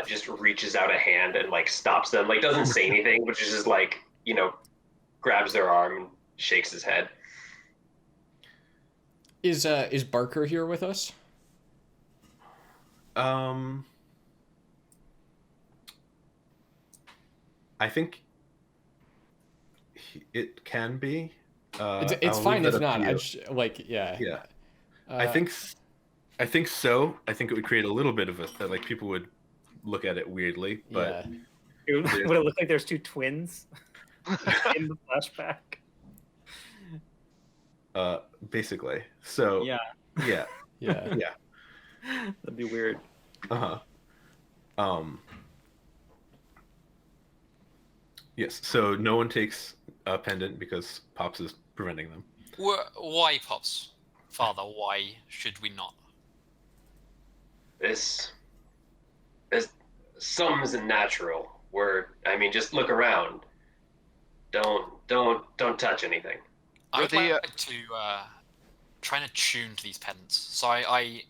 just reaches out a hand and like stops them, like doesn't say anything, but just like, grabs their arm and shakes his head. Is Barker here with us? I think it can be. It's I'll fine leave if that up not. to you. Yeah. Yeah. I think so. I think it would create a little bit of like people would look at it weirdly, but Would it look like there's two twins in the flashback? basically. So Yeah, yeah. Yeah. that'd be weird. Yes. So no one takes a pendant because Pops is preventing them. Why, Pops? Father, why should we not? This something's natural. Just look around. Don't touch anything. I would the, like to try and attune to these pendants. So I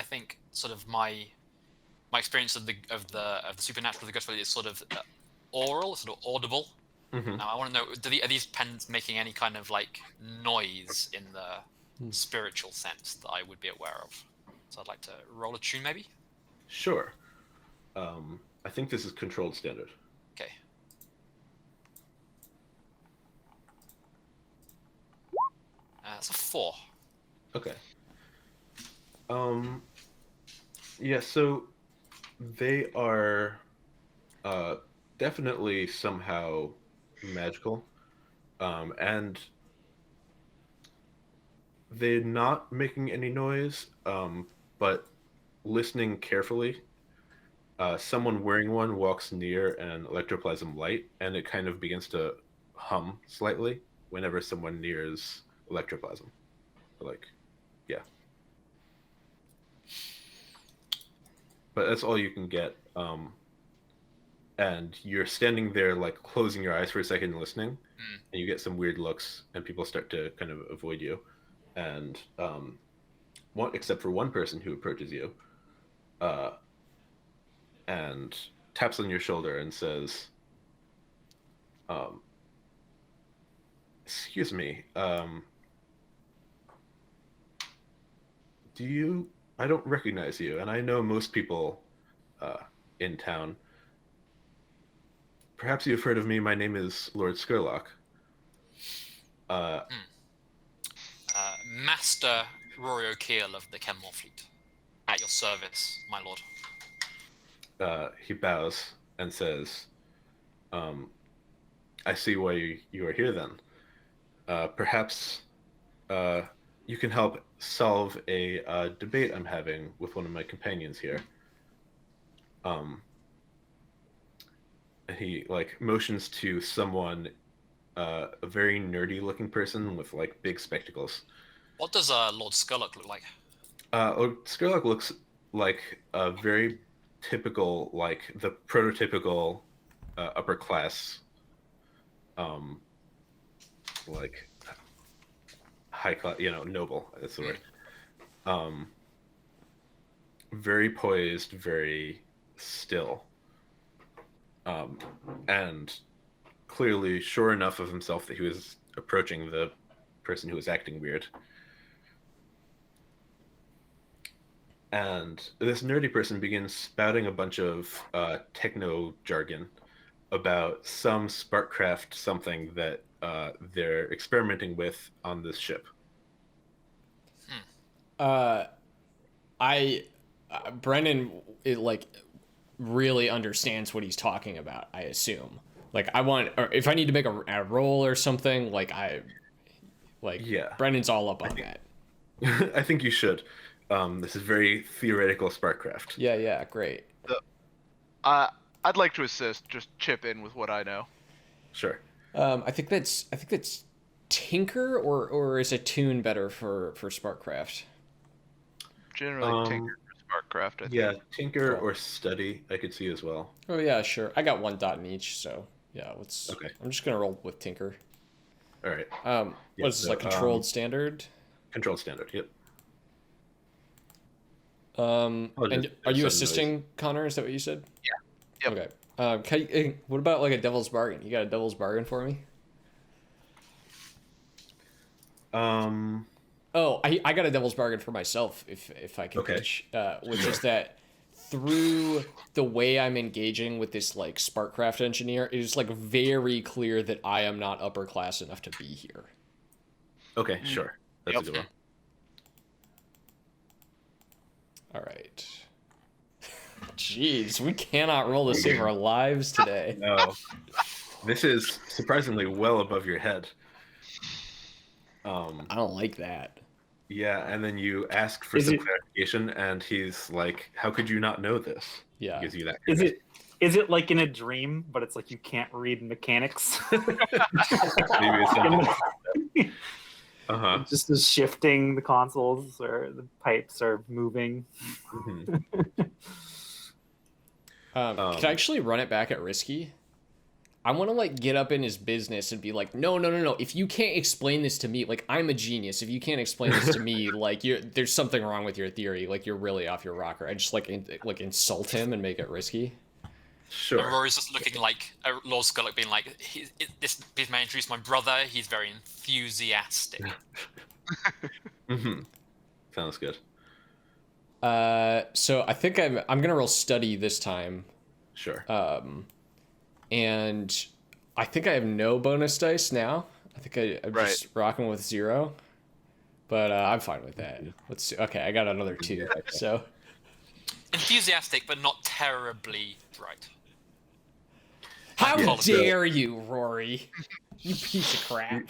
think sort of my experience of the supernatural, the ghost is sort of oral, sort of audible. Mm-hmm. Now I want to know: are these pendants making any kind of like noise in the spiritual sense that I would be aware of? So I'd like to roll a tune, maybe. Sure. I think this is controlled standard. Okay. It's a 4. Okay. Yeah, so they are definitely somehow magical. And they're not making any noise, but listening carefully, someone wearing one walks near an electroplasm light, and it kind of begins to hum slightly whenever someone nears electroplasm. Like, yeah. But that's all you can get. And you're standing there, like, closing your eyes for a second and listening, and you get some weird looks, and people start to kind of avoid you. And except for one person who approaches you, and taps on your shoulder and says, "Excuse me, I don't recognize you, and I know most people in town. Perhaps you've heard of me. My name is Lord Skurlock." Master Rauiri O'Keel of the Kenmore Fleet. At your service, my lord. He bows and says, "I see why you are here then. Perhaps you can help solve a debate I'm having with one of my companions here. He like motions to someone, a very nerdy looking person with like big spectacles. What does Lord Skurlock look like? Skurlock looks like a very typical, like the prototypical upper class, like high class, noble. That's the word. Very poised, very still, and clearly sure enough of himself that he was approaching the person who was acting weird. And this nerdy person begins spouting a bunch of techno jargon about some Sparkcraft something that they're experimenting with on this ship. Brennan, really understands what he's talking about, I assume. Like, or if I need to make a roll or something, Yeah. Brennan's all up on that. I think you should. This is very theoretical Sparkcraft. Yeah, great. I'd like to assist, just chip in with what I know. Sure. I think that's Tinker, or is Attune better for Sparkcraft? Generally, Tinker for Sparkcraft, I think. Yeah, Tinker or Study, I could see as well. Oh yeah, sure. I got 1 dot in each, so yeah. Okay. I'm just gonna roll with Tinker. All right. What is this, like controlled standard? Controlled standard. Yep. And are you assisting Connor? Is that what you said? Yeah. Yep. Okay. What about like a devil's bargain? You got a devil's bargain for me? Oh, I got a devil's bargain for myself, if I can pitch, which is that through the way I'm engaging with this like Sparkcraft engineer, it is like very clear that I am not upper class enough to be here. Okay, sure. That's a good one. All right. Jeez, we cannot roll to save our lives today. No. This is surprisingly well above your head. I don't like that. Yeah, and then you ask for some clarification, and he's like, "How could you not know this?" Yeah. He gives you that. Is it like in a dream, but it's like you can't read mechanics? Maybe it's not. Uh-huh. It's just is shifting the consoles or the pipes are moving. Mm-hmm. Can I actually run it back at Risky? I want to like get up in his business and be like, no. If you can't explain this to me, like I'm a genius. If you can't explain this to me, like there's something wrong with your theory. Like you're really off your rocker. I just like insult him and make it Risky. Sure. Rory's just looking like Lord Skurlock, being like, "This man introduced my brother. He's very enthusiastic." Mm-hmm. Sounds good. So I think I'm gonna roll Study this time. Sure. And I think I have no bonus dice now. I think I'm just rocking with 0. But I'm fine with that. Let's see. Okay, I got another 2. So Enthusiastic, but not terribly bright. how dare you, Rory? You piece of crap.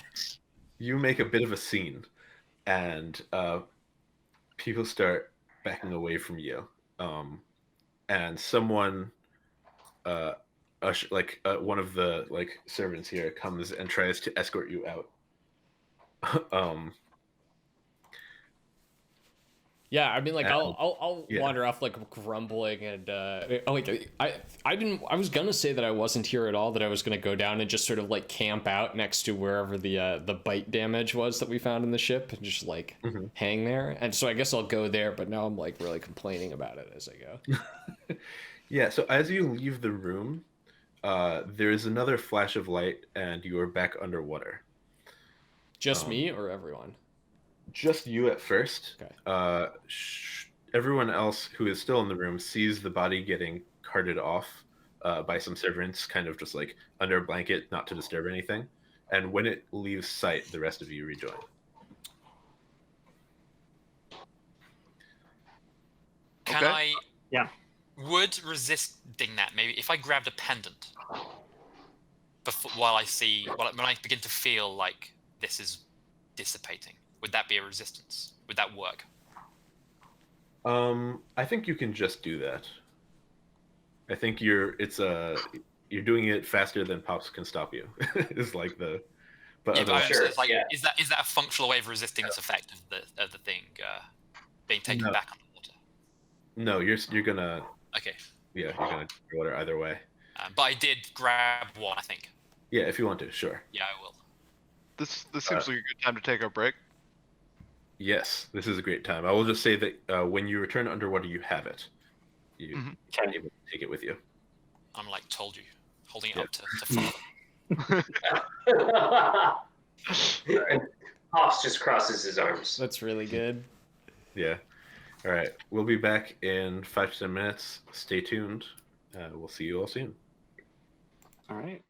You make a bit of a scene, and people start backing away from you. And someone, one of the servants here comes and tries to escort you out. Yeah, I mean, like I'll wander off like grumbling and I was gonna say that I wasn't here at all, that I was gonna go down and just sort of like camp out next to wherever the bite damage was that we found in the ship and just like hang there. And so I guess I'll go there, but now I'm like really complaining about it as I go. Yeah, so as you leave the room, there is another flash of light and you are back underwater. Just me or everyone? Just you at first. Okay. Everyone else who is still in the room sees the body getting carted off by some servants, kind of just like under a blanket, not to disturb anything. And when it leaves sight, the rest of you rejoin. Can I? Yeah. Would resisting that maybe if I grabbed a pendant before, when I begin to feel like this is dissipating. Would that be a resistance? Would that work? I think you can just do that. I think you're doing it faster than Pops can stop you. Is like the. But Yeah, but otherwise, Sure, it's like, yeah. is that a functional way of resisting this effect of the thing being taken No. back underwater? no, you're gonna Okay, you're gonna water either way. but I did grab one, I think. Yeah, if you want to, sure. Yeah, I will. This seems like a good time to take our break. Yes, this is a great time. I will just say that when you return underwater, you have it. You Mhm. can't even take it with you. I'm like, told you, holding it Yep. up to father. And Pops just crosses his arms. That's really good. Yeah. All right. We'll be back in 5 to 10 minutes. Stay tuned. We'll see you all soon. All right.